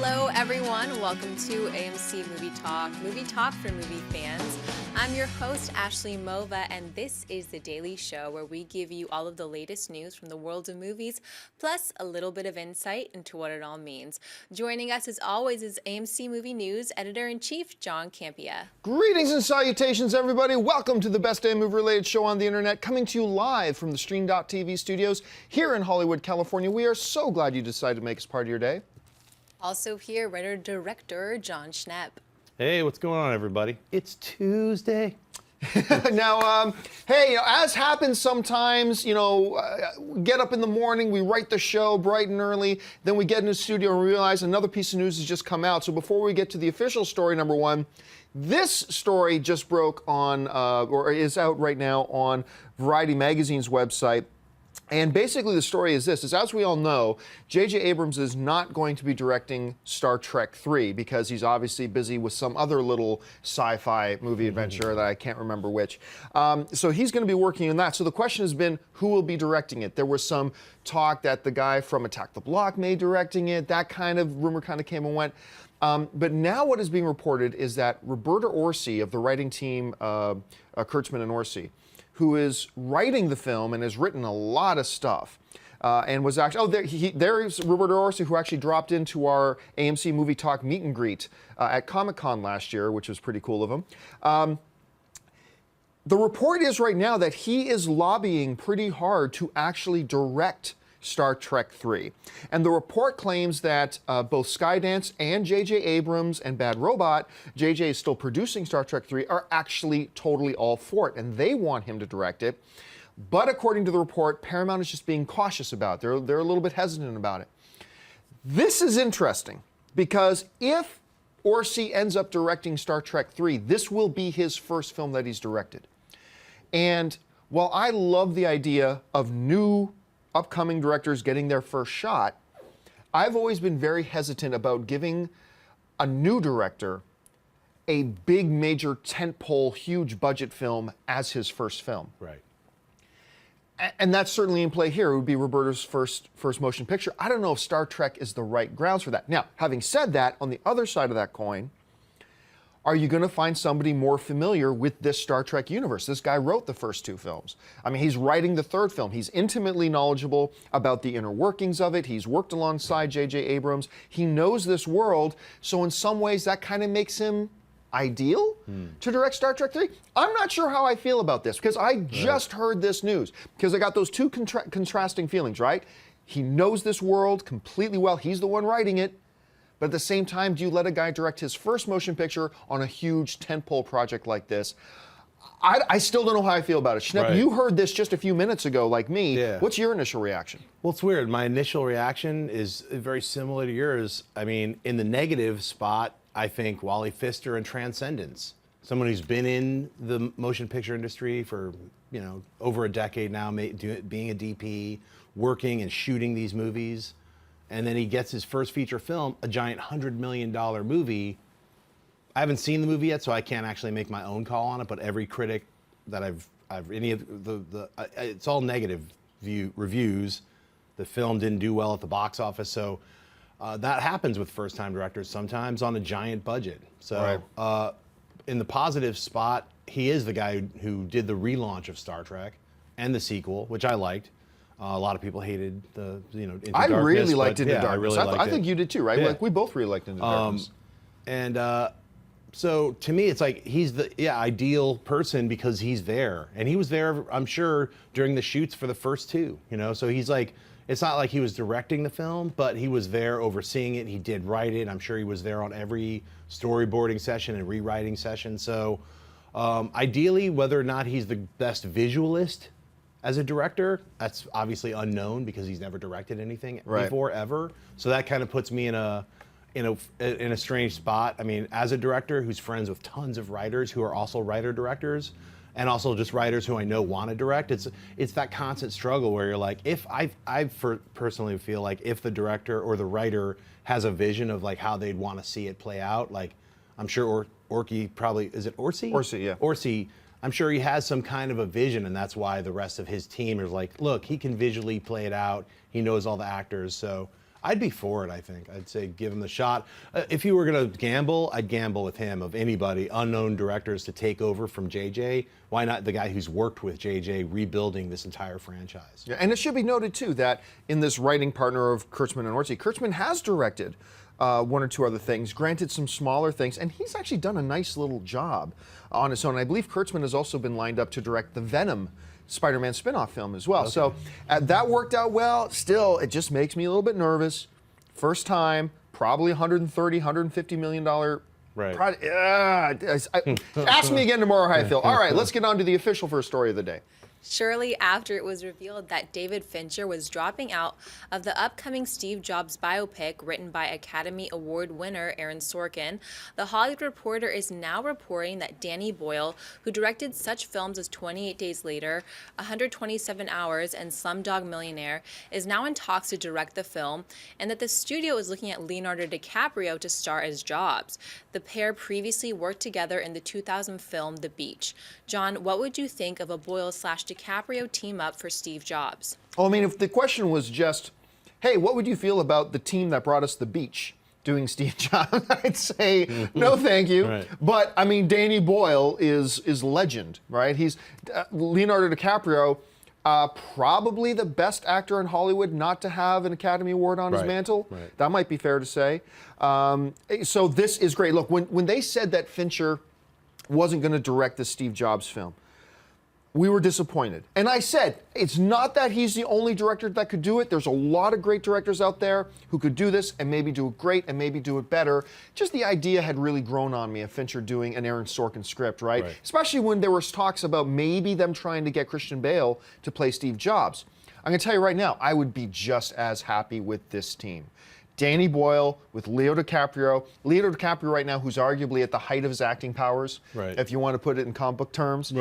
Hello, everyone. Welcome to AMC Movie Talk for movie fans. I'm your host, Ashley Mova, and this is the daily show where we give you all of the latest news from the world of movies, plus a little bit of insight into what it all means. Joining us, as always, is AMC Movie News Editor-in-Chief, John Campea. Greetings and salutations, everybody. Welcome to the best damn movie-related show on the internet, coming to you live from the Stream.tv studios here in Hollywood, California. We are so glad you decided to make us part of your day. Also here, writer-director John Schnepp. Hey, what's going on, everybody? It's Tuesday. Now, hey, as happens sometimes, get up in the morning, we write the show bright and early, then we get in the studio and realize another piece of news has just come out. So before we get to the official story, number one, this story just broke on, or is out right now on Variety Magazine's website. And basically the story is this, as we all know, J.J. Abrams is not going to be directing Star Trek 3 because he's obviously busy with some other little sci-fi movie adventure that I can't remember which. So he's going to be working on that. So the question has been, who will be directing it? There was some talk that the guy from Attack the Block may be directing it. That kind of rumor kind of came and went. But now what is being reported is that Roberta Orci of the writing team, Kurtzman and Orci, who is writing the film and has written a lot of stuff, and was actually, there's Roberta Orci, who actually dropped into our AMC Movie Talk meet and greet at Comic-Con last year, which was pretty cool of him. The report is right now that he is lobbying pretty hard to actually direct Star Trek 3. And the report claims that both Skydance and J.J. Abrams and Bad Robot, J.J. is still producing Star Trek 3, are actually totally all for it, and they want him to direct it. But according to the report, Paramount is just being cautious about it. They're a little bit hesitant about it. This is interesting, because if Orci ends up directing Star Trek 3, this will be his first film that he's directed. And while I love the idea of new upcoming directors getting their first shot, I've always been very hesitant about giving a new director a big, major, tentpole, huge budget film as his first film. Right. And that's certainly in play here. It would be Roberta's first motion picture. I don't know if Star Trek is the right grounds for that. Now, having said that, on the other side of that coin, are you going to find somebody more familiar with this Star Trek universe? This guy wrote the first two films. I mean, he's writing the third film. He's intimately knowledgeable about the inner workings of it. He's worked alongside J.J. Abrams. He knows this world. So in some ways, that kind of makes him ideal to direct Star Trek 3. I'm not sure how I feel about this, because I just heard this news, because I got those two contrasting feelings, right? He knows this world completely well. He's the one writing it. But at the same time, do you let a guy direct his first motion picture on a huge tentpole project like this? I still don't know how I feel about it. Schnepp, Right. You heard this just a few minutes ago, like me. Yeah. What's your initial reaction? Well, it's weird. My initial reaction is very similar to yours. I mean, in the negative spot, I think Wally Pfister and Transcendence. Someone who's been in the motion picture industry for, over a decade now, being a DP, working and shooting these movies. And then he gets his first feature film, a giant $100 million movie. I haven't seen the movie yet, so I can't actually make my own call on it. But every critic that I've any of it's all negative reviews. The film didn't do well at the box office, so that happens with first-time directors sometimes on a giant budget. So in the positive spot, he is the guy who did the relaunch of Star Trek and the sequel, which I liked. A lot of people hated the, Into Darkness. I really liked Into Darkness. I really liked it. I think you did too, right? Yeah. Like, we both really liked Into Darkness. So to me, it's like he's the ideal person because he's there, and he was there, I'm sure, during the shoots for the first two. So he's like, it's not like he was directing the film, but he was there overseeing it. He did write it. I'm sure he was there on every storyboarding session and rewriting session. So ideally, whether or not he's the best visualist as a director, that's obviously unknown because he's never directed anything before, ever. So that kind of puts me in a strange spot. I mean, as a director who's friends with tons of writers who are also writer-directors, and also just writers who I know want to direct, it's that constant struggle where you're like, if personally feel like if the director or the writer has a vision of like how they'd want to see it play out, like I'm sure Orci probably, is it Orci? Orci, yeah. Orci, I'm sure he has some kind of a vision, and that's why the rest of his team is like, look, he can visually play it out. He knows all the actors. So I'd be for it, I think. I'd say give him the shot. If you were going to gamble, I'd gamble with him, of anybody, unknown directors to take over from JJ. Why not the guy who's worked with JJ rebuilding this entire franchise? Yeah, and it should be noted, too, that in this writing partner of Kurtzman and Orci, Kurtzman has directed one or two other things, granted some smaller things, and he's actually done a nice little job on his own. I believe Kurtzman has also been lined up to direct the Venom Spider-Man spin-off film as well. Okay. So that worked out well. Still, it just makes me a little bit nervous. First time, probably $150 million right. project. Ask me again tomorrow how I feel. All right, let's get on to the official first story of the day. Shortly after it was revealed that David Fincher was dropping out of the upcoming Steve Jobs biopic written by Academy Award winner Aaron Sorkin, The Hollywood Reporter is now reporting that Danny Boyle, who directed such films as 28 Days Later, 127 Hours, and Slumdog Millionaire, is now in talks to direct the film, and that the studio is looking at Leonardo DiCaprio to star as Jobs. The pair previously worked together in the 2000 film The Beach. John, what would you think of a Boyle/DiCaprio team up for Steve Jobs? Well, I mean, if the question was just, hey, what would you feel about the team that brought us The Beach doing Steve Jobs? I'd say, no, thank you. Right. But, I mean, Danny Boyle is legend, right? He's Leonardo DiCaprio, probably the best actor in Hollywood not to have an Academy Award on his mantle. Right. That might be fair to say. So this is great. Look, when they said that Fincher wasn't going to direct the Steve Jobs film, we were disappointed. And I said, it's not that he's the only director that could do it. There's a lot of great directors out there who could do this and maybe do it great and maybe do it better. Just the idea had really grown on me of Fincher doing an Aaron Sorkin script, right? Especially when there was talks about maybe them trying to get Christian Bale to play Steve Jobs. I'm going to tell you right now, I would be just as happy with this team. Danny Boyle with Leo DiCaprio. Leo DiCaprio right now, who's arguably at the height of his acting powers, if you want to put it in comic book terms.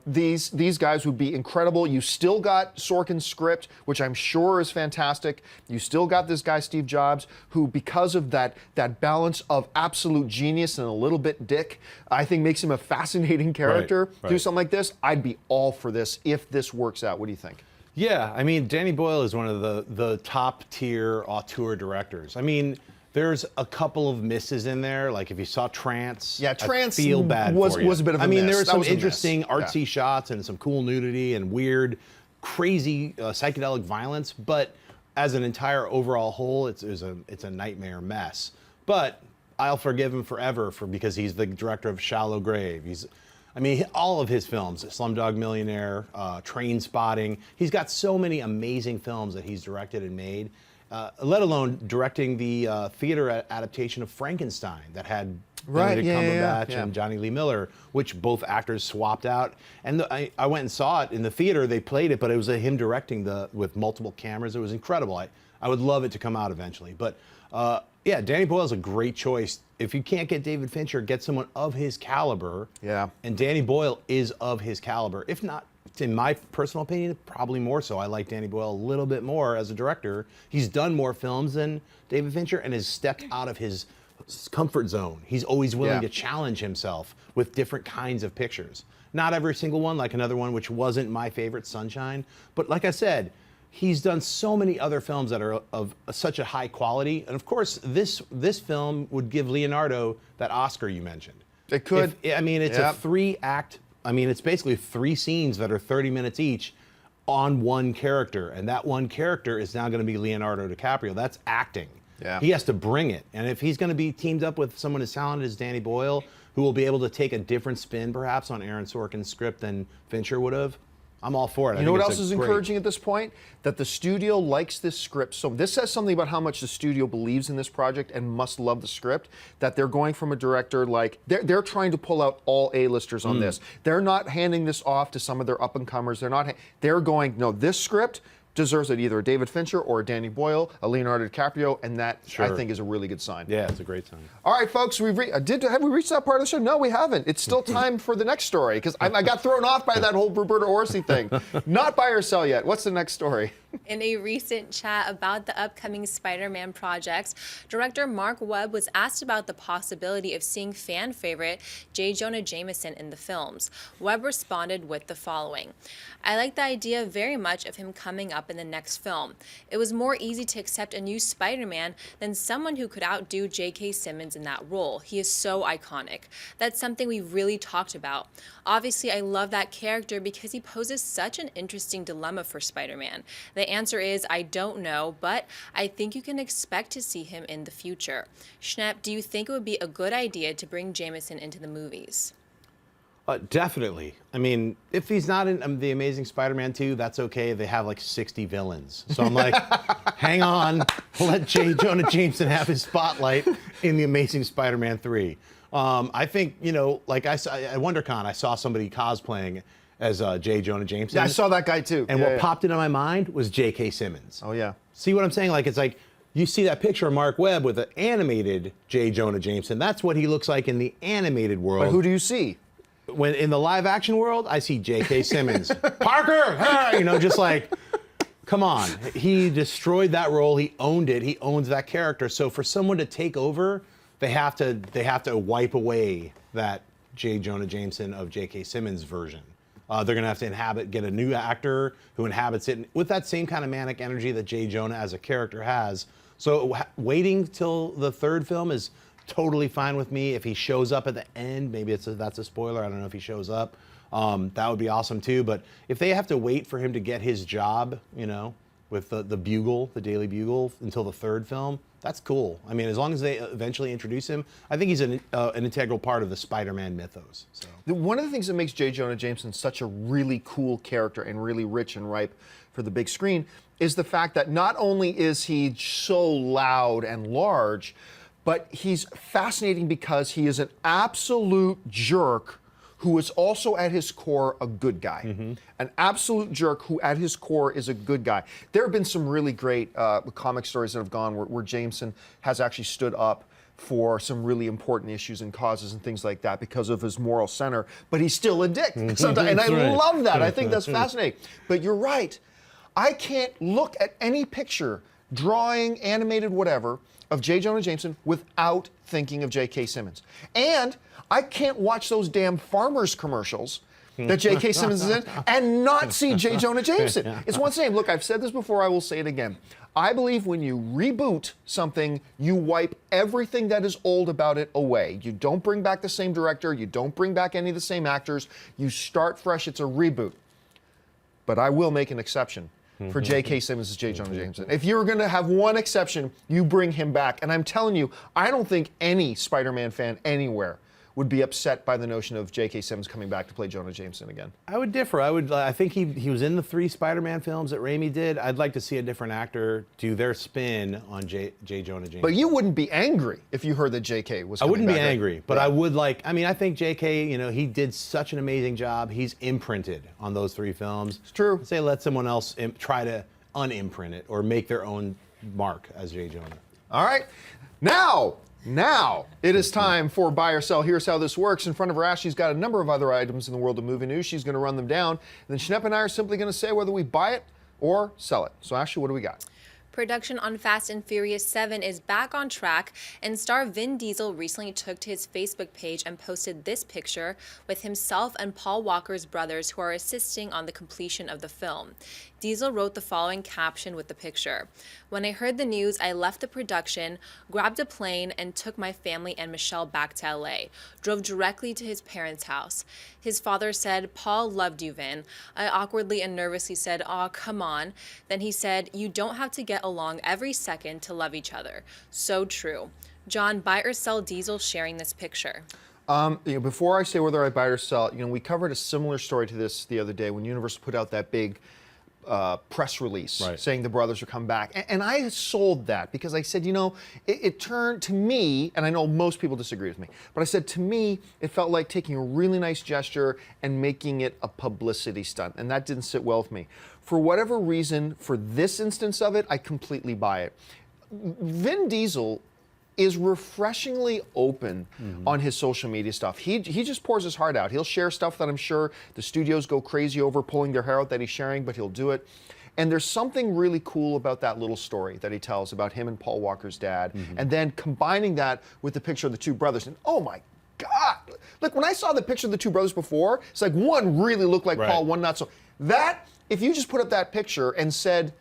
These guys would be incredible. You still got Sorkin's script, which I'm sure is fantastic. You still got this guy, Steve Jobs, who, because of that balance of absolute genius and a little bit dick, I think makes him a fascinating character. Do something like this. I'd be all for this if this works out. What do you think? Yeah, I mean, Danny Boyle is one of the top tier auteur directors. I mean, there's a couple of misses in there. Like if you saw Trance, Trance I feel bad was for you. a bit of a I mean, miss. there were That some was a interesting miss. artsy shots and some cool nudity and weird, crazy psychedelic violence. But as an entire overall whole, it's a nightmare mess. But I'll forgive him forever because he's the director of Shallow Grave. I mean, all of his films, Slumdog Millionaire, Train Spotting, he's got so many amazing films that he's directed and made, let alone directing the theater adaptation of Frankenstein that had Benedict Cumberbatch and Johnny Lee Miller, which both actors swapped out. And I went and saw it in the theater. They played it, but it was him directing with multiple cameras. It was incredible. I would love it to come out eventually. But yeah, Danny Boyle's a great choice. If you can't get David Fincher, get someone of his caliber. And Danny Boyle is of his caliber. If not, in my personal opinion, probably more so. I like Danny Boyle a little bit more as a director. He's done more films than David Fincher and has stepped out of his comfort zone. He's always willing to challenge himself with different kinds of pictures. Not every single one, like another one which wasn't my favorite, Sunshine. But like I said, he's done so many other films that are of such a high quality. And of course, this film would give Leonardo that Oscar you mentioned. It could. I mean, it's a 3-act, I mean, it's basically 3 scenes that are 30 minutes each on one character. And that one character is now going to be Leonardo DiCaprio. That's acting. He has to bring it. And if he's going to be teamed up with someone as talented as Danny Boyle, who will be able to take a different spin perhaps on Aaron Sorkin's script than Fincher would have, I'm all for it. You know what else is encouraging at this point? That the studio likes this script. So this says something about how much the studio believes in this project and must love the script, that they're going from a director like, they're trying to pull out all A-listers on this. They're not handing this off to some of their up-and-comers. They're going, no, this script deserves it, either a David Fincher or a Danny Boyle, a Leonardo DiCaprio, and that, I think, is a really good sign. Yeah, it's a great sign. All right, folks, have we reached that part of the show? No, we haven't. It's still time for the next story, because I got thrown off by that whole Roberta Orci thing. Not buy or sell yet. What's the next story? In a recent chat about the upcoming Spider-Man projects, director Mark Webb was asked about the possibility of seeing fan favorite J. Jonah Jameson in the films. Webb responded with the following: "I like the idea very much of him coming up in the next film. It was more easy to accept a new Spider-Man than someone who could outdo J.K. Simmons in that role. He is so iconic. That's something we really talked about. Obviously, I love that character because he poses such an interesting dilemma for Spider-Man. The answer is I don't know, but I think you can expect to see him in the future. Schnepp, do you think it would be a good idea to bring Jameson into the movies?" Definitely. I mean, if he's not in The Amazing Spider-Man 2, that's okay. They have like 60 villains. So I'm like, hang on, let J. Jonah Jameson have his spotlight in The Amazing Spider-Man 3. I think, you know, like I saw at WonderCon, I saw somebody cosplaying as J. Jonah Jameson. Yeah, I saw that guy too. And what popped into my mind was J.K. Simmons. Oh, yeah. See what I'm saying? Like, it's like, you see that picture of Mark Webb with an animated J. Jonah Jameson. That's what he looks like in the animated world. But who do you see? When in the live action world, I see J.K. Simmons. Parker! Hey! You know, just like, come on. He destroyed that role. He owned it. He owns that character. So for someone to take over, they have to wipe away that J. Jonah Jameson of J.K. Simmons version. They're going to have to get a new actor who inhabits it with that same kind of manic energy that J. Jonah as a character has. So waiting till the third film is totally fine with me. If he shows up at the end, maybe that's a spoiler. I don't know if he shows up. That would be awesome too. But if they have to wait for him to get his job, you know, with the Bugle, the Daily Bugle, until the third film, that's cool. I mean, as long as they eventually introduce him, I think he's an integral part of the Spider-Man mythos. So. One of the things that makes J. Jonah Jameson such a really cool character and really rich and ripe for the big screen is the fact that not only is he so loud and large, but he's fascinating because he is an absolute jerk who is also at his core a good guy. Mm-hmm. An absolute jerk who at his core is a good guy. There have been some really great comic stories that have gone where Jameson has actually stood up for some really important issues and causes and things like that because of his moral center, but he's still a dick sometimes. And I love that. I think that's fascinating. But you're right. I can't look at any picture, drawing, animated, whatever, of J. Jonah Jameson without thinking of J.K. Simmons. And I can't watch those damn Farmers commercials that J.K. Simmons is in and not see J. Jonah Jameson. It's one same. Look, I've said this before, I will say it again. I believe when you reboot something, you wipe everything that is old about it away. You don't bring back the same director, you don't bring back any of the same actors, you start fresh, it's a reboot. But I will make an exception for J.K. Simmons as J. Jonah Jameson. If you're going to have one exception, you bring him back. And I'm telling you, I don't think any Spider-Man fan anywhere would be upset by the notion of J.K. Simmons coming back to play Jonah Jameson again. I would differ. I think he was in the 3 Spider-Man films that Raimi did. I'd like to see a different actor do their spin on J. Jonah Jameson. But you wouldn't be angry if you heard that J.K. was coming back. I wouldn't be angry, but yeah. I would like, I mean, I think J.K., you know, he did such an amazing job. He's imprinted on those 3 films. It's true. I'd say let someone else try to unimprint it or make their own mark as J. Jonah. All right. Now, it is time for Buy or Sell. Here's how this works. In front of her, Ashley's got a number of other items in the world of movie news. She's going to run them down. And then Schnepp and I are simply going to say whether we buy it or sell it. So, Ashley, what do we got? Production on Fast and Furious 7 is back on track, and star Vin Diesel recently took to his Facebook page and posted this picture with himself and Paul Walker's brothers who are assisting on the completion of the film. Diesel wrote the following caption with the picture: "When I heard the news, I left the production, grabbed a plane, and took my family and Michelle back to LA. Drove directly to his parents' house. His father said, 'Paul loved you, Vin.' I awkwardly and nervously said, 'Aw, come on.' Then he said, 'You don't have to get along every second to love each other.' So true." John, buy or sell Diesel sharing this picture? Before I say whether I buy or sell, we covered a similar story to this the other day when Universal put out that big press release saying the brothers are coming back. And I sold that because I said, it turned to me, and I know most people disagree with me, but I said to me, it felt like taking a really nice gesture and making it a publicity stunt. And that didn't sit well with me. For whatever reason, for this instance of it, I completely buy it. Vin Diesel is refreshingly open on his social media stuff. He just pours his heart out. He'll share stuff that I'm sure the studios go crazy over, pulling their hair out that he's sharing, but he'll do it. And there's something really cool about that little story that he tells about him and Paul Walker's dad, and then combining that with the picture of the two brothers. And oh my God! Look, when I saw the picture of the two brothers before, it's like one really looked like Paul, one not so. That, if you just put up that picture and said,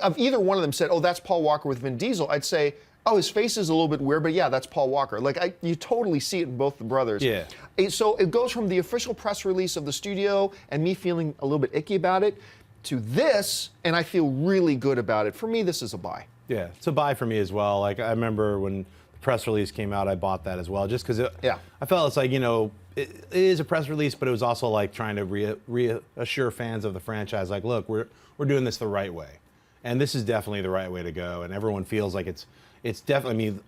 of either one of them said, oh, that's Paul Walker with Vin Diesel, I'd say, oh, his face is a little bit weird, but yeah, that's Paul Walker. Like, you totally see it in both the brothers. Yeah. So it goes from the official press release of the studio and me feeling a little bit icky about it to this, and I feel really good about it. For me, this is a buy. Yeah, it's a buy for me as well. Like, I remember when the press release came out, I bought that as well, just because I felt it's like, you know, it is a press release, but it was also like trying to reassure fans of the franchise, like, look, we're doing this the right way. And this is definitely the right way to go, and everyone feels like it's definitely, I mean,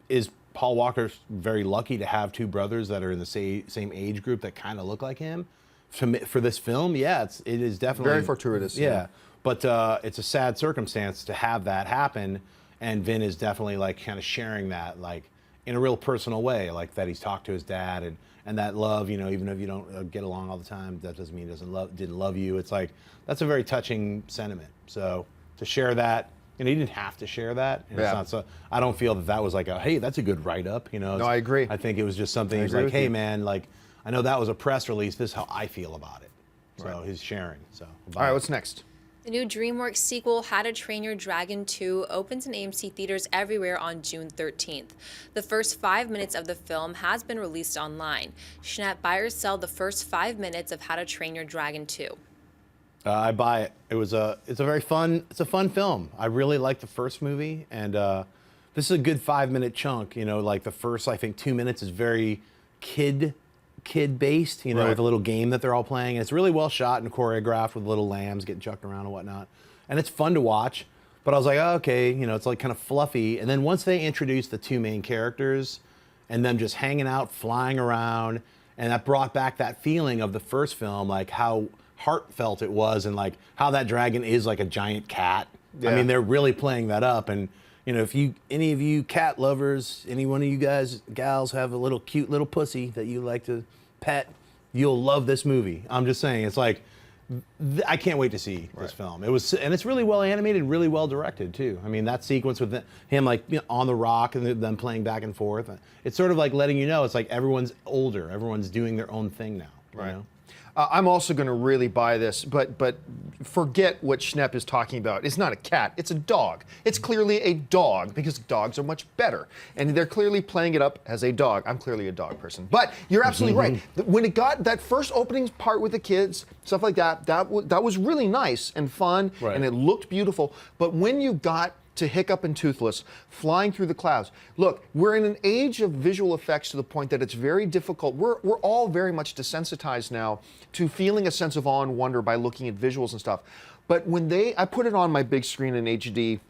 is Paul Walker very lucky to have two brothers that are in the same age group that kind of look like him? For this film, yeah, it is definitely very fortuitous. Yeah, but it's a sad circumstance to have that happen, and Vin is definitely like kind of sharing that, like in a real personal way, like that he's talked to his dad and that love, you know, even if you don't get along all the time, that doesn't mean he didn't love you. It's like, that's a very touching sentiment. So to share that, you know, he didn't have to share that. And it's not so. I don't feel that was like hey, that's a good write-up. You know. No, I agree. I think it was just something. He's like, hey, man, like I know that was a press release. This is how I feel about it. So he's sharing. So. All right, what's next? The new DreamWorks sequel, How to Train Your Dragon 2, opens in AMC theaters everywhere on June 13th. The first 5 minutes of the film has been released online. Schnapp, buy or sell the first 5 minutes of How to Train Your Dragon 2. I buy it. It's a fun film. I really like the first movie, and this is a good 5-minute chunk. You know, like the first, I think 2 minutes is very kid based, you know, with a little game that they're all playing. And it's really well shot and choreographed with little lambs getting chucked around and whatnot. And it's fun to watch. But I was like, oh, okay, you know, it's like kind of fluffy. And then once they introduced the two main characters and them just hanging out, flying around, and that brought back that feeling of the first film, like how heartfelt it was and like how that dragon is like a giant cat. I mean, they're really playing that up. And you know, if any of you cat lovers, any one of you gals have a little cute little pussy that you like to pet, you'll love this movie. I'm just saying, it's like, I can't wait to see this film. And it's really well animated, really well directed too. I mean, that sequence with him like, you know, on the rock and them playing back and forth, it's sort of like letting you know, it's like everyone's older, everyone's doing their own thing now. You know? I'm also going to really buy this, but forget what Schnepp is talking about. It's not a cat, it's a dog. It's clearly a dog because dogs are much better. And they're clearly playing it up as a dog. I'm clearly a dog person. But you're absolutely right. When it got that first opening part with the kids, stuff like that was really nice and fun, and it looked beautiful. But when you got to Hiccup and Toothless, flying through the clouds. Look, we're in an age of visual effects to the point that it's very difficult. We're all very much desensitized now to feeling a sense of awe and wonder by looking at visuals and stuff. But when I put it on my big screen in HD,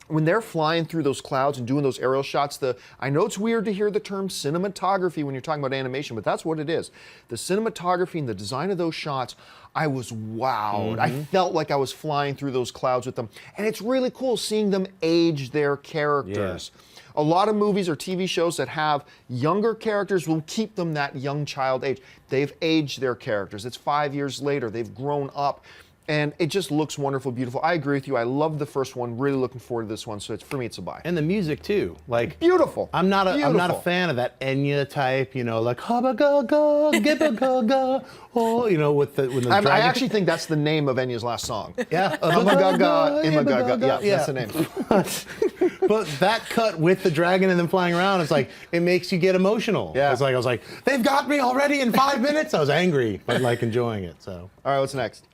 when they're flying through those clouds and doing those aerial shots, I know it's weird to hear the term cinematography when you're talking about animation, but that's what it is. The cinematography and the design of those shots, I was wowed. I felt like I was flying through those clouds with them. And it's really cool seeing them age their characters. A lot of movies or TV shows that have younger characters will keep them that young child age. They've aged their characters. It's 5 years later. They've grown up. And it just looks wonderful, beautiful. I agree with you. I love the first one. Really looking forward to this one. So for me, it's a buy. And the music too, like beautiful. I'm not a fan of that Enya type, you know, like hubba ga ga gibba ga ga, oh, you know, with the dragon. I actually think that's the name of Enya's last song. Yeah, hubba ga ga, imma ga ga. Yeah, that's the name. But that cut with the dragon and them flying around, it's like it makes you get emotional. Yeah, it's like I was like, they've got me already in 5 minutes. I was angry, but like enjoying it. So all right, what's next?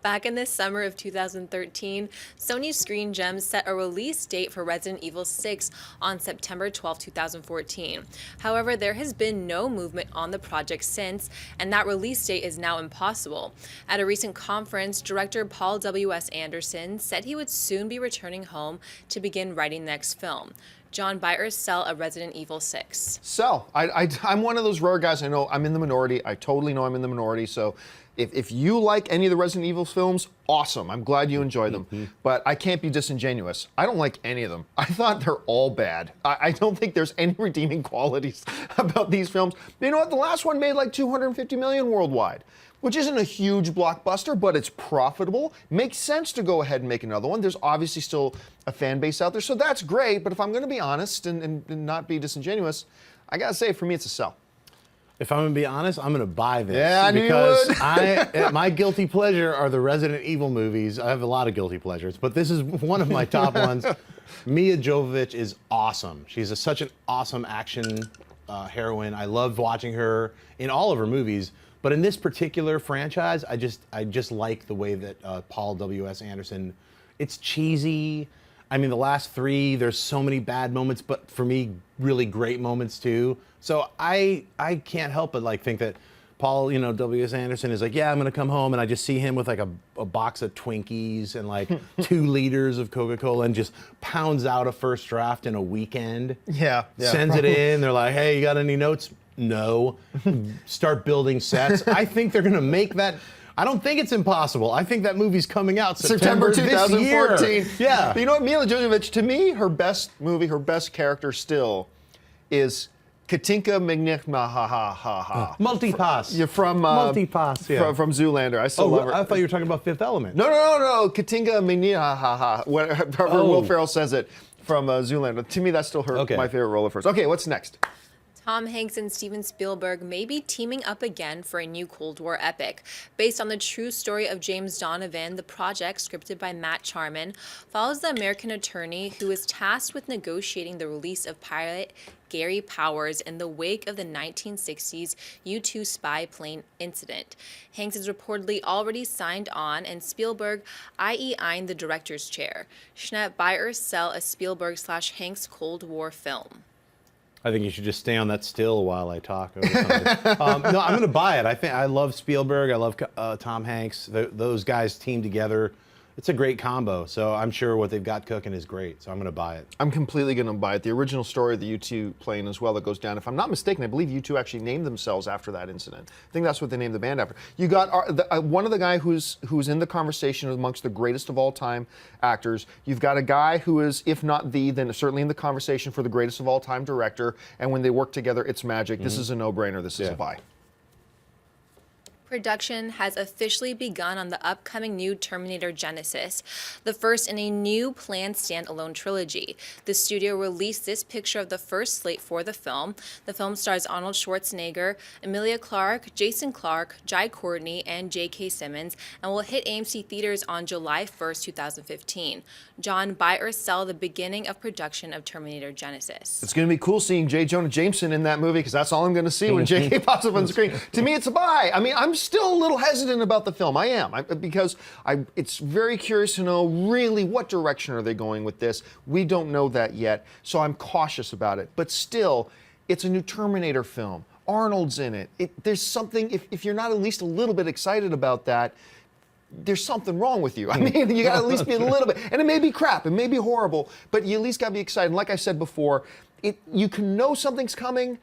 Back in the summer of 2013, Sony Screen Gems set a release date for Resident Evil 6 on September 12, 2014. However, there has been no movement on the project since, and that release date is now impossible. At a recent conference, director Paul W.S. Anderson said he would soon be returning home to begin writing the next film. John, buy or sell a Resident Evil 6? Sell. I'm one of those rare guys. I know I'm in the minority. I totally know I'm in the minority. So if you like any of the Resident Evil films, awesome. I'm glad you enjoy them. But I can't be disingenuous. I don't like any of them. I thought they're all bad. I don't think there's any redeeming qualities about these films. You know what? The last one made like $250 million worldwide. which isn't a huge blockbuster, but it's profitable. Makes sense to go ahead and make another one. There's obviously still a fan base out there, so that's great. But if I'm going to be honest and not be disingenuous, I got to say, for me, it's a sell. If I'm going to be honest, I'm going to buy this. Yeah, I knew because you would. My guilty pleasure are the Resident Evil movies. I have a lot of guilty pleasures, but this is one of my top ones. Mia Jovovich is awesome. She's such an awesome action heroine. I love watching her in all of her movies. But in this particular franchise, I just like the way that Paul W.S. Anderson, it's cheesy. I mean, the last three, there's so many bad moments, but for me, really great moments too. So I can't help but like think that Paul, W.S. Anderson is like, yeah, I'm gonna come home, and I just see him with like a box of Twinkies and like 2 liters of Coca-Cola and just pounds out a first draft in a weekend. Yeah. Sends it in. They're like, hey, you got any notes? No. Start building sets. I think they're gonna make that. I don't think it's impossible. I think that movie's coming out September 2014. This year. Yeah. But you know what, Mila Jovovich, to me, her best movie, her best character still is Katinka Multipass. Multipass. From Multipass, yeah. from Zoolander. I still love her. I thought you were talking about Fifth Element. No. Katinka However Will Ferrell says it from Zoolander. To me, that's still my favorite role of hers. Okay, what's next? Tom Hanks and Steven Spielberg may be teaming up again for a new Cold War epic. Based on the true story of James Donovan, the project, scripted by Matt Charman, follows the American attorney who is tasked with negotiating the release of pilot Gary Powers in the wake of the 1960s U-2 spy plane incident. Hanks is reportedly already signed on, and Spielberg eyeing the director's chair. Schnepp, buy or sell a Spielberg/Hanks Cold War film? I think you should just stay on that still while I talk. No, I'm going to buy it. I love Spielberg. I love Tom Hanks. Those guys team together. It's a great combo. So I'm sure what they've got cooking is great. So I'm going to buy it. I'm completely going to buy it. The original story of the U-2 plane as well that goes down. If I'm not mistaken, I believe U-2 actually named themselves after that incident. I think that's what they named the band after. You got one of the guy who's in the conversation amongst the greatest of all time actors. You've got a guy who is, if not then certainly in the conversation for the greatest of all time director. And when they work together, it's magic. This is a no-brainer. This is a buy. Production has officially begun on the upcoming new Terminator Genesis, the first in a new planned standalone trilogy. The studio released this picture of the first slate for the film. The film stars Arnold Schwarzenegger, Emilia Clarke, Jason Clarke, Jai Courtney, and J.K. Simmons, and will hit AMC theaters on July 1st, 2015. John, buy or sell the beginning of production of Terminator Genesis? It's going to be cool seeing J. Jonah Jameson in that movie because that's all I'm going to see when J.K. pops up on screen. To me, it's a buy. I mean, I'm still a little hesitant about the film. I am, because it's very curious to know really what direction are they going with this. We don't know that yet, so I'm cautious about it. But still, it's a new Terminator film. Arnold's in it. There's something, if you're not at least a little bit excited about that, there's something wrong with you. I mean, you got to at least be a little bit. And it may be crap, it may be horrible, but you at least got to be excited. And like I said before, you can know something's coming,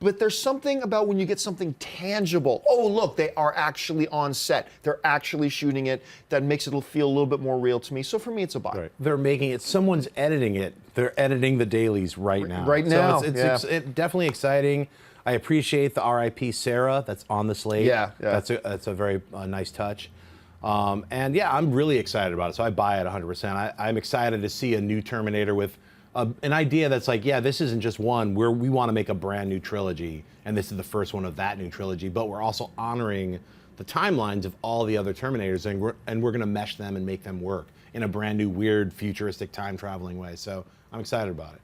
but there's something about when you get something tangible. Oh, look, they are actually on set. They're actually shooting it. That makes it feel a little bit more real to me. So for me, it's a buy. Right. They're making it. Someone's editing it. They're editing the dailies right now. Right now. So it's definitely exciting. I appreciate the R.I.P. Sarah that's on the slate. Yeah. That's a very nice touch. And yeah, I'm really excited about it. So I buy it 100%. I'm excited to see a new Terminator with an idea that's like, yeah, this isn't just one. We want to make a brand new trilogy, and this is the first one of that new trilogy. But we're also honoring the timelines of all the other Terminators, and we're going to mesh them and make them work in a brand new, weird, futuristic, time-traveling way. So I'm excited about it.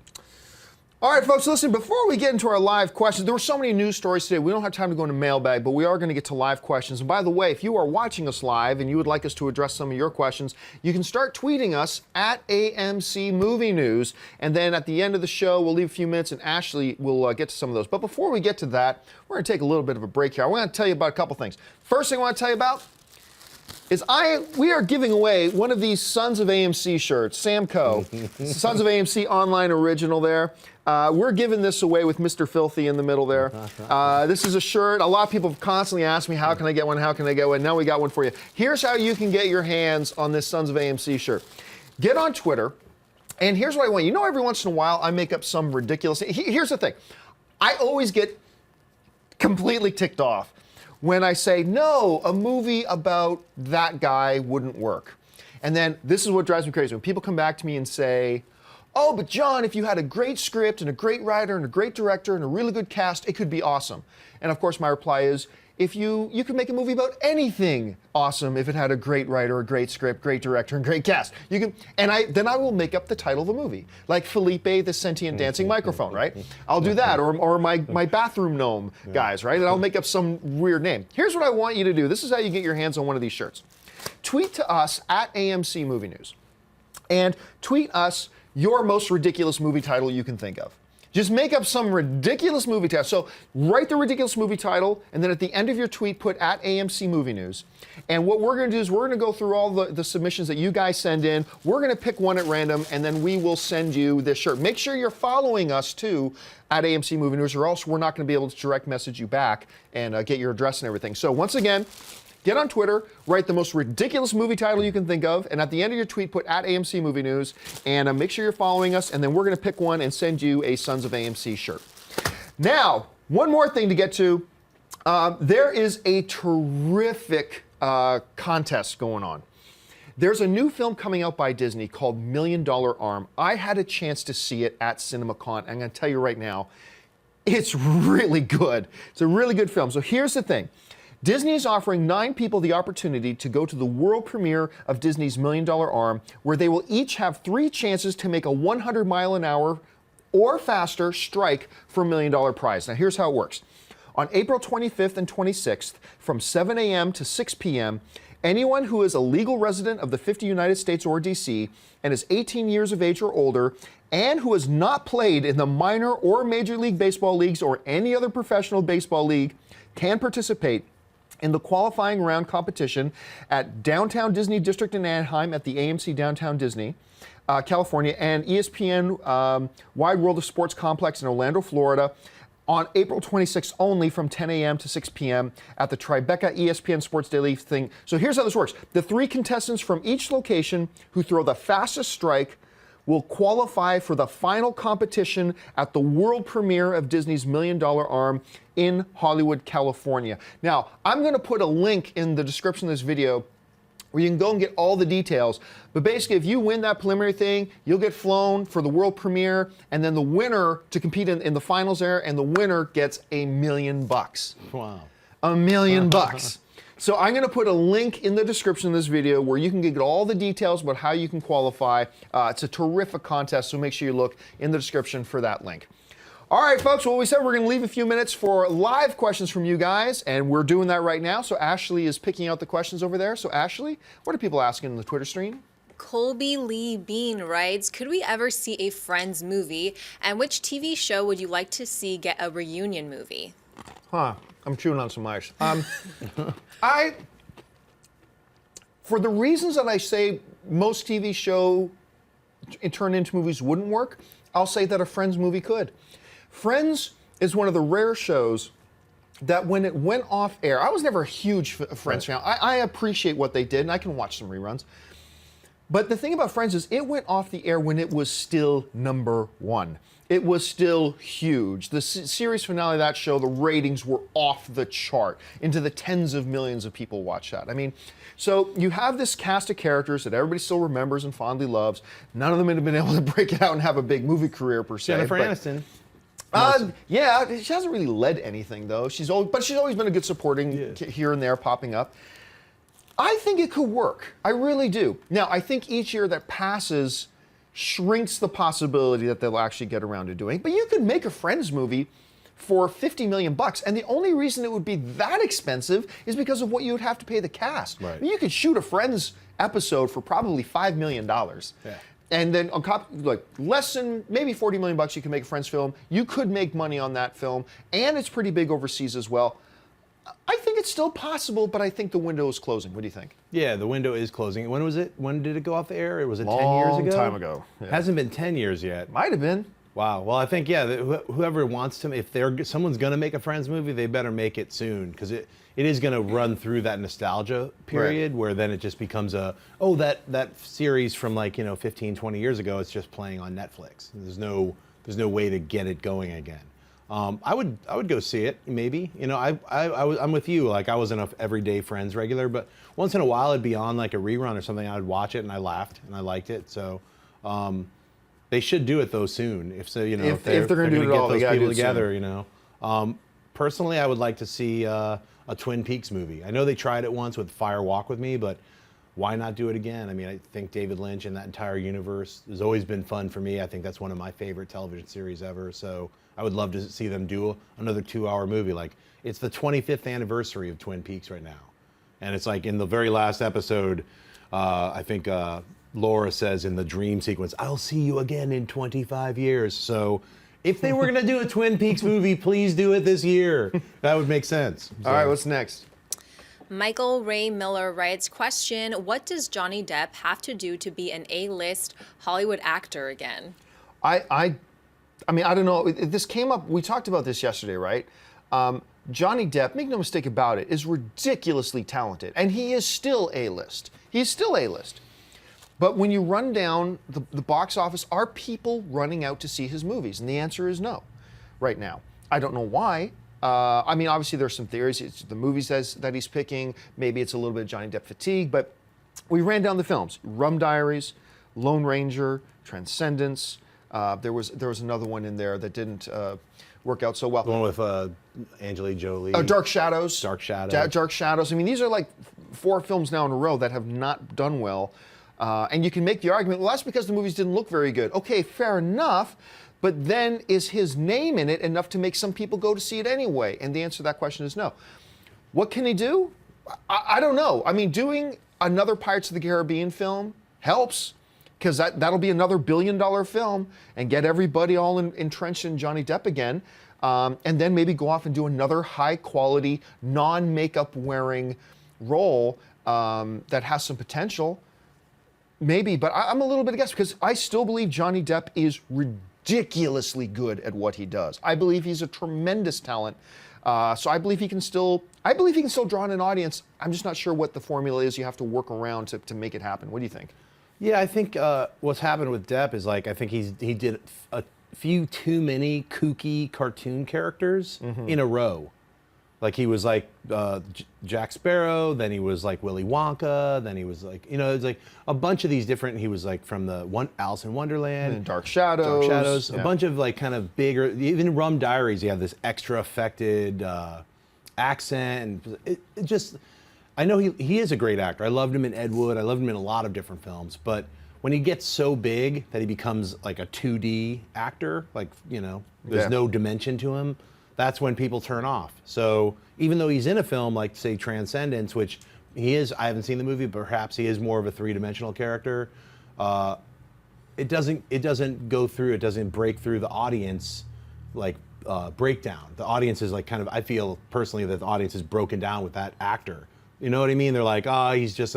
All right, folks, listen, before we get into our live questions, there were so many news stories today. We don't have time to go into mailbag, but we are going to get to live questions. And by the way, if you are watching us live and you would like us to address some of your questions, you can start tweeting us at AMC Movie News. And then at the end of the show, we'll leave a few minutes and Ashley will get to some of those. But before we get to that, we're going to take a little bit of a break here. I want to tell you about a couple things. First thing I want to tell you about is we are giving away one of these Sons of AMC shirts, Samco, Sons of AMC online original there. We're giving this away with Mr. Filthy in the middle there. This is a shirt. A lot of people have constantly asked me, how can I get one? How can I get one? Now we got one for you. Here's how you can get your hands on this Sons of AMC shirt. Get on Twitter, and here's what I want. You know, every once in a while, I make up some ridiculous... Here's the thing. I always get completely ticked off when I say, no, a movie about that guy wouldn't work. And then this is what drives me crazy. When people come back to me and say, oh, but John, if you had a great script and a great writer and a great director and a really good cast, it could be awesome. And of course, my reply is, if you could make a movie about anything awesome if it had a great writer, a great script, great director, and great cast. You can, then I will make up the title of the movie, like Felipe the Sentient Dancing Microphone, right? I'll do that, or my bathroom gnome guys, right? And I'll make up some weird name. Here's what I want you to do. This is how you get your hands on one of these shirts. Tweet to us at AMC Movie News, and tweet us your most ridiculous movie title you can think of. Just make up some ridiculous movie title. So write the ridiculous movie title, and then at the end of your tweet, put at AMC Movie News. And what we're going to do is we're going to go through all the submissions that you guys send in. We're going to pick one at random, and then we will send you this shirt. Make sure you're following us, too, at AMC Movie News, or else we're not going to be able to direct message you back and get your address and everything. So once again, get on Twitter, write the most ridiculous movie title you can think of, and at the end of your tweet, put at AMC Movie News, and make sure you're following us, and then we're going to pick one and send you a Sons of AMC shirt. Now, one more thing to get to. There is a terrific contest going on. There's a new film coming out by Disney called $1 Million Arm. I had a chance to see it at CinemaCon. I'm going to tell you right now, it's really good. It's a really good film. So here's the thing. Disney is offering 9 people the opportunity to go to the world premiere of Disney's $1 Million Arm, where they will each have 3 chances to make a 100-mile-an-hour or faster strike for $1 million prize. Now, here's how it works. On April 25th and 26th, from 7 a.m. to 6 p.m., anyone who is a legal resident of the 50 United States or D.C. and is 18 years of age or older, and who has not played in the minor or Major League Baseball leagues or any other professional baseball league, can participate in the qualifying round competition at Downtown Disney District in Anaheim at the AMC Downtown Disney, California, and ESPN Wide World of Sports Complex in Orlando, Florida, on April 26th only from 10 a.m. to 6 p.m. at the Tribeca ESPN Sports Daily thing. So here's how this works. The 3 contestants from each location who throw the fastest strike will qualify for the final competition at the world premiere of Disney's $1 Million Arm in Hollywood, California. Now, I'm going to put a link in the description of this video where you can go and get all the details. But basically, if you win that preliminary thing, you'll get flown for the world premiere, and then the winner to compete in the finals there, and the winner gets $1 million. Wow. $1 million. So I'm going to put a link in the description of this video where you can get all the details about how you can qualify. It's a terrific contest, so make sure you look in the description for that link. All right, folks, well, we said we're going to leave a few minutes for live questions from you guys, and we're doing that right now. So Ashley is picking out the questions over there. So Ashley, what are people asking in the Twitter stream? Colby Lee Bean writes, could we ever see a Friends movie? And which TV show would you like to see get a reunion movie? I'm chewing on some ice. For the reasons that I say most TV show turned into movies wouldn't work, I'll say that a Friends movie could. Friends is one of the rare shows that when it went off air, I was never a huge Friends fan. I appreciate what they did, and I can watch some reruns. But the thing about Friends is it went off the air when it was still #1. It was still huge. The series finale of that show, the ratings were off the chart. Into the tens of millions of people watched that. I mean, so you have this cast of characters that everybody still remembers and fondly loves. None of them have been able to break it out and have a big movie career per se. Jennifer Aniston. Yeah, she hasn't really led anything though. She's always been a good supporting here and there popping up. I think it could work. I really do. Now, I think each year that passes shrinks the possibility that they'll actually get around to doing. But you could make a Friends movie for $50 million, and the only reason it would be that expensive is because of what you would have to pay the cast. Right. I mean, you could shoot a Friends episode for probably $5 million. Yeah. And then on top, like less than maybe $40 million, you can make a Friends film. You could make money on that film, and it's pretty big overseas as well. I think it's still possible, but I think the window is closing. What do you think? Yeah, the window is closing. When was it? When did it go off the air? Was it 10 years ago? Long time ago. Yeah. Hasn't been 10 years yet. Might have been. Wow. Well, I think, yeah, whoever wants to, if someone's going to make a Friends movie, they better make it soon, because it is going to run through that nostalgia period where then it just becomes that series from 15, 20 years ago, it's just playing on Netflix. There's no way to get it going again. I would go see it, maybe. You know, I'm with you. Like, I wasn't a everyday Friends regular, but once in a while it'd be on like a rerun or something. I would watch it and I laughed and I liked it. So they should do it though soon. If so, you know, if they're going to get those people together, you know. Personally, I would like to see a Twin Peaks movie. I know they tried it once with Fire Walk with Me, but why not do it again? I mean, I think David Lynch and that entire universe has always been fun for me. I think that's one of my favorite television series ever. So I would love to see them do another 2-hour movie. Like, it's the 25th anniversary of Twin Peaks right now. And it's like in the very last episode, I think Laura says in the dream sequence, "I'll see you again in 25 years. So if they were going to do a Twin Peaks movie, please do it this year. That would make sense. So. All right, what's next? Michael Ray Miller writes, question, what does Johnny Depp have to do to be an A-list Hollywood actor again? I mean, I don't know. This came up, we talked about this yesterday, right? Johnny Depp, make no mistake about it, is ridiculously talented. And he is still A-list. He's still A-list. But when you run down the box office, are people running out to see his movies? And the answer is no, right now. I don't know why. I mean, obviously there's some theories. It's the movies that he's picking. Maybe it's a little bit of Johnny Depp fatigue. But we ran down the films. Rum Diaries, Lone Ranger, Transcendence. There was another one in there that didn't work out so well. The one with Angelina Jolie. Dark Shadows. Dark Shadows. Dark Shadows. I mean, these are like 4 films now in a row that have not done well. And you can make the argument, well, that's because the movies didn't look very good. Okay, fair enough. But then is his name in it enough to make some people go to see it anyway? And the answer to that question is no. What can he do? I don't know. I mean, doing another Pirates of the Caribbean film helps, because that'll be another billion-dollar film and get everybody all entrenched in Johnny Depp again. And then maybe go off and do another high-quality, non-makeup wearing role that has some potential. Maybe, but I'm a little bit against, because I still believe Johnny Depp is ridiculously good at what he does. I believe he's a tremendous talent. So I believe he can still draw in an audience. I'm just not sure what the formula is you have to work around to make it happen. What do you think? Yeah, I think what's happened with Depp is, like, I think he did a few too many kooky cartoon characters in a row. Like, he was like Jack Sparrow, then he was like Willy Wonka, then he was like, you know, it's like a bunch of these different, he was like from the Alice in Wonderland. And Dark Shadows. Yeah. A bunch of like kind of bigger, even Rum Diaries, he had this extra affected accent. And it just, I know he is a great actor. I loved him in Ed Wood. I loved him in a lot of different films. But when he gets so big that he becomes like a 2D actor, like, you know, there's no dimension to him, that's when people turn off. So even though he's in a film like, say, Transcendence, which he is, I haven't seen the movie, but perhaps he is more of a 3-dimensional character, it doesn't go through, it doesn't break through the audience, like, breakdown. The audience is like kind of, I feel personally that the audience is broken down with that actor. You know what I mean? They're like, he's just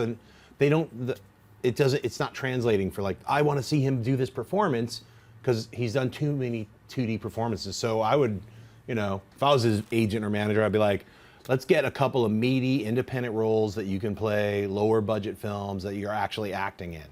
it's not translating for, like, I want to see him do this performance because he's done too many 2D performances. So I would, you know, if I was his agent or manager, I'd be like, let's get a couple of meaty independent roles that you can play, lower budget films that you're actually acting in.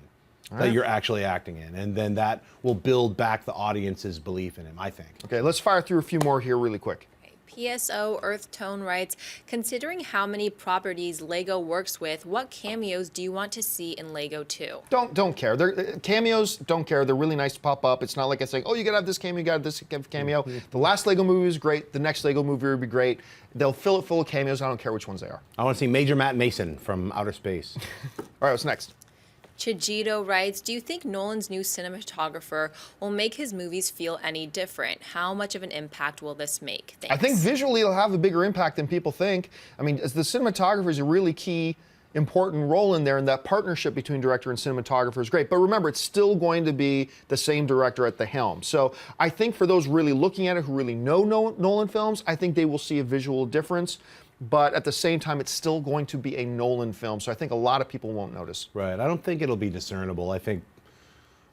And then that will build back the audience's belief in him, I think. Okay, let's fire through a few more here really quick. PSO Earth Tone writes, considering how many properties Lego works with, what cameos do you want to see in Lego 2? Don't care. Cameos, don't care. They're really nice to pop up. It's not like I say, oh, you gotta have this cameo, you gotta have this cameo. The last Lego movie was great. The next Lego movie will be great. They'll fill it full of cameos. I don't care which ones they are. I want to see Major Matt Mason from outer space. All right, what's next? Chijito writes, do you think Nolan's new cinematographer will make his movies feel any different? How much of an impact will this make? Thanks. I think visually it'll have a bigger impact than people think. I mean, the cinematographer is a really key, important role in there, and that partnership between director and cinematographer is great. But remember, it's still going to be the same director at the helm. So I think for those really looking at it, who really know Nolan films, I think they will see a visual difference. But at the same time, it's still going to be a Nolan film, so I think a lot of people won't notice. Right. I don't think it'll be discernible. I think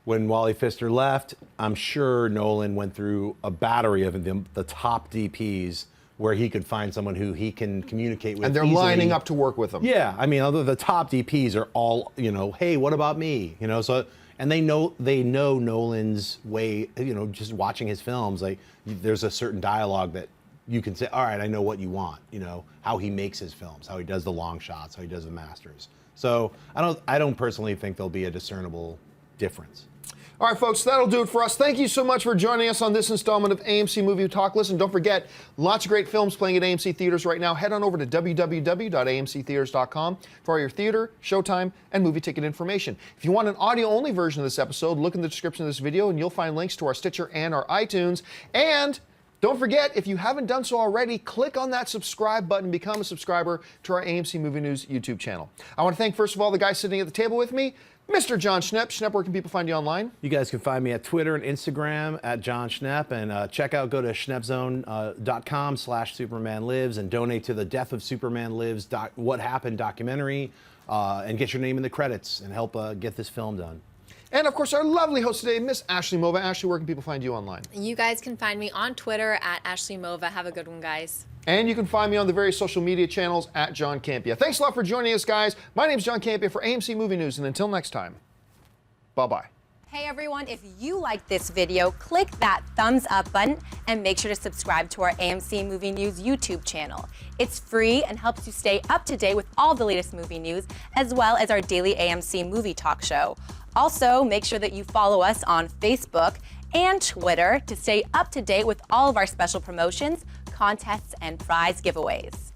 when Wally Pfister left, I'm sure Nolan went through a battery of the top DPs where he could find someone who he can communicate with. And they're easily. lining up to work with him. Yeah. I mean, the top DPs are all, you know, hey, what about me? You know, so, and they know Nolan's way. You know, just watching his films, like there's a certain dialogue that you can say, all right, I know what you want. You know, how he makes his films, how he does the long shots, how he does the masters. So I don't personally think there'll be a discernible difference. All right, folks, that'll do it for us. Thank you so much for joining us on this installment of AMC Movie Talk. Listen, don't forget, lots of great films playing at AMC Theaters right now. Head on over to www.amctheaters.com for all your theater, showtime, and movie ticket information. If you want an audio-only version of this episode, look in the description of this video, and you'll find links to our Stitcher and our iTunes. And don't forget, if you haven't done so already, click on that subscribe button, become a subscriber to our AMC Movie News YouTube channel. I want to thank, first of all, the guy sitting at the table with me, Mr. John Schnepp. Schnepp, where can people find you online? You guys can find me at Twitter and Instagram at John Schnepp, and go to schneppzone.com/SupermanLives and donate to the Death of Superman Lives What Happened documentary, and get your name in the credits and help get this film done. And of course, our lovely host today, Miss Ashley Mova. Ashley, where can people find you online? You guys can find me on Twitter at Ashley Mova. Have a good one, guys. And you can find me on the various social media channels at John Campia. Thanks a lot for joining us, guys. My name's John Campia for AMC Movie News, and until next time, bye-bye. Hey everyone, if you like this video, click that thumbs up button and make sure to subscribe to our AMC Movie News YouTube channel. It's free and helps you stay up to date with all the latest movie news, as well as our daily AMC Movie Talk show. Also, make sure that you follow us on Facebook and Twitter to stay up to date with all of our special promotions, contests, and prize giveaways.